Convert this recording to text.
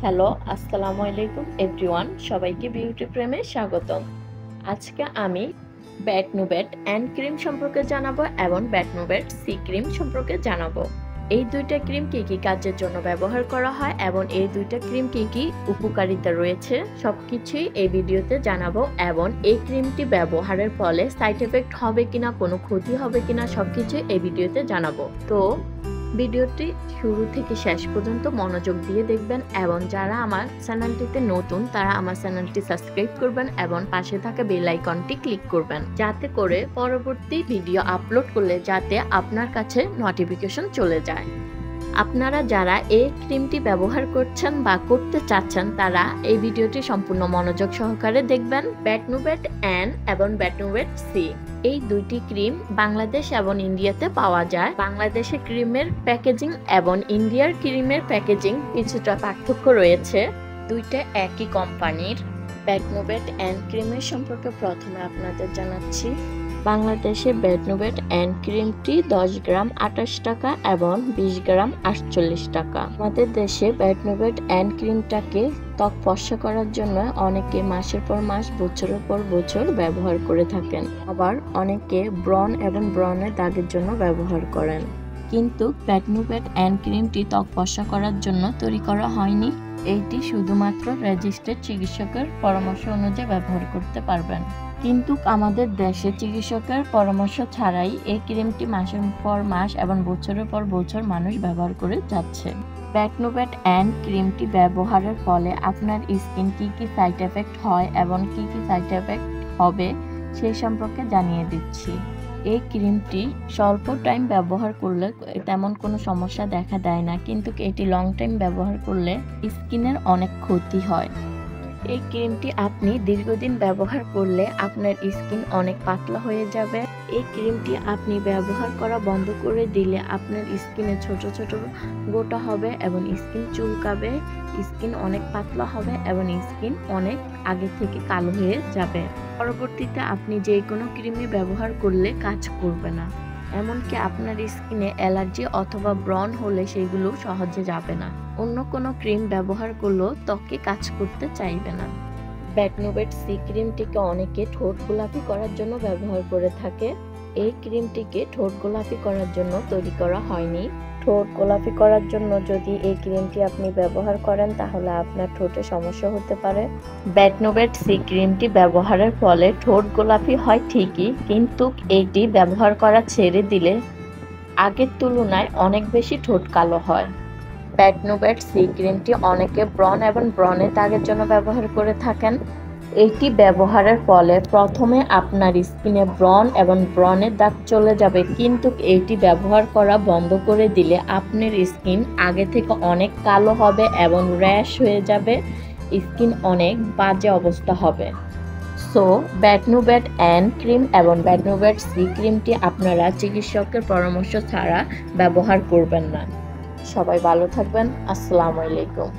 Hello, আসসালামু আলাইকুম everyone. সবাইকে বিউটি প্রেমে স্বাগতম। আজকে আমি ব্যাটনুবেট অ্যান্ড ক্রিম সম্পর্কে জানাবো এবং ব্যাটনুবেট সি ক্রিম সম্পর্কে জানাবো। এই দুইটা ক্রিম কি কি কাজের জন্য ব্যবহার করা হয় এবং এই দুইটা ক্রিম কি কি উপকারিতা রয়েছে সবকিছুই এই ভিডিওতে জানাবো, এবং এই ক্রিমটি ব্যবহারের ফলে সাইড এফেক্ট হবে কিনা, কোনো ক্ষতি হবে কিনা সবকিছুই এই ভিডিওতে জানাবো। তো ভিডিওটি শুরু থেকে শেষ পর্যন্ত মনোযোগ দিয়ে দেখবেন, এবং যারা আমার চ্যানেলটিতে নতুন তারা আমার চ্যানেলটি সাবস্ক্রাইব করবেন এবং পাশে থাকা বেল আইকনটি ক্লিক করবেন, যাতে করে পরবর্তী ভিডিও আপলোড করলে যাতে আপনার কাছে নোটিফিকেশন চলে যায়। আপনারা যারা এই ক্রিমটি ব্যবহার করছেন বা করতে চাচ্ছেন তারা এই ভিডিওটি সম্পূর্ণ মনোযোগ সহকারে দেখবেন। ব্যাটনুবেট এন এবং ব্যাটনুবেট সি এই দুইটি ক্রিম বাংলাদেশ এবং ইন্ডিয়াতে পাওয়া যায়। বাংলাদেশে ক্রিমের প্যাকেজিং এবং ইন্ডিয়ার ক্রিমের প্যাকেজিং কিছুটা পার্থক্য রয়েছে, দুইটা একই কোম্পানির। ব্যাটনুবেট এন ক্রিমের সম্পর্কে প্রথমে আপনাদের জানাচ্ছি। বাংলাদেশে ব্যাটনুবেট অ্যান্ড ক্রিমটি 10 গ্রাম 28 টাকা এবং 20 গ্রাম 48 টাকা। আমাদের দেশে ব্যাটনুবেট অ্যান্ড ক্রিমটাকে ত্বক ফর্সা করার জন্য অনেকে মাসের পর মাস বছরের পর বছর ব্যবহার করে থাকেন, আবার অনেকে ব্রণ এবং ব্রণের দাগের জন্য ব্যবহার করেন। কিন্তু ব্যাটনুবেট অ্যান্ড ক্রিমটি ত্বক ফর্সা করার জন্য তৈরি করা হয়নি। এইটি শুধুমাত্র রেজিস্টার্ড চিকিৎসকের পরামর্শ অনুযায়ী ব্যবহার করতে পারবেন। কিন্তু আমাদের দেশে চিকিৎসকের পরামর্শ ছাড়াই এই ক্রিমটি মাসের পর মাস এবং বছরের পর বছর মানুষ ব্যবহার করে যাচ্ছে। ব্যাটনুবেট অ্যান্ড ক্রিমটি ব্যবহারের ফলে আপনার স্কিন কি কি সাইড এফেক্ট হয় এবং কি কি সাইড এফেক্ট হবে সেই সম্পর্কে জানিয়ে দিচ্ছি। এই ক্রিমটি স্বল্প টাইম ব্যবহার করলে তেমন কোনো সমস্যা দেখা দেয় না, কিন্তু এটি লং টাইম ব্যবহার করলে স্কিনের অনেক ক্ষতি হয়। এই ক্রিমটি আপনি দীর্ঘদিন ব্যবহার করলে আপনার স্কিন অনেক পাতলা হয়ে যাবে। এই ক্রিমটি আপনি ব্যবহার করা বন্ধ করে দিলে আপনার স্কিনে ছোট ছোট গোটা হবে এবং স্কিন চুলকাবে, স্কিন অনেক পাতলা হবে এবং স্কিন অনেক আগে থেকে কালো হয়ে যাবে। পরবর্তীতে আপনি যে কোনো ক্রিমই ব্যবহার করলে কাজ করবে না, এমনকি আপনার স্কিনে অ্যালার্জি অথবা ব্রণ হলে সেগুলো সহজে যাবে না। অন্য কোনো ক্রিম ব্যবহার করলেও ত্বকে কাজ করতে চাইবে না। ব্যাটনুবেট সি ক্রিমটিকে অনেকে ঠোঁট গোলাপি করার জন্য ব্যবহার করে থাকে। এই ক্রিমটিকে ঠোঁট গোলাপি করার জন্য তৈরি করা হয়নি। ঠোঁট গোলাপি করার জন্য যদি এই ক্রিমটি আপনি ব্যবহার করেন তাহলে আপনার ঠোঁটে সমস্যা হতে পারে। ব্যাটনুবেট সি ক্রিমটি ব্যবহারের ফলে ঠোঁট গোলাপি হয় ঠিকই, কিন্তু এইটি ব্যবহার করা ছেড়ে দিলে আগের তুলনায় অনেক বেশি ঠোঁট কালো হয়। ব্যাটনুবেট সি ক্রিমটি অনেকে ব্রণ এবং ব্রণের দাগের জন্য ব্যবহার করে থাকেন। এটি ব্যবহারের ফলে প্রথমে আপনার স্কিনে ব্রণ এবং ব্রণের দাগ চলে যাবে, কিন্তু এটি ব্যবহার করা বন্ধ করে দিলে আপনার স্কিন আগে থেকে অনেক কালো হবে এবং র্যাশ হয়ে যাবে, স্কিন অনেক বাজে অবস্থা হবে। সো ব্যাটনুবেট অ্যান্ড ক্রিম এবং ব্যাটনুবেট সি ক্রিমটি আপনারা চিকিৎসকের পরামর্শ ছাড়া ব্যবহার করবেন না। সবাই ভালো থাকবেন। আসসালামু আলাইকুম।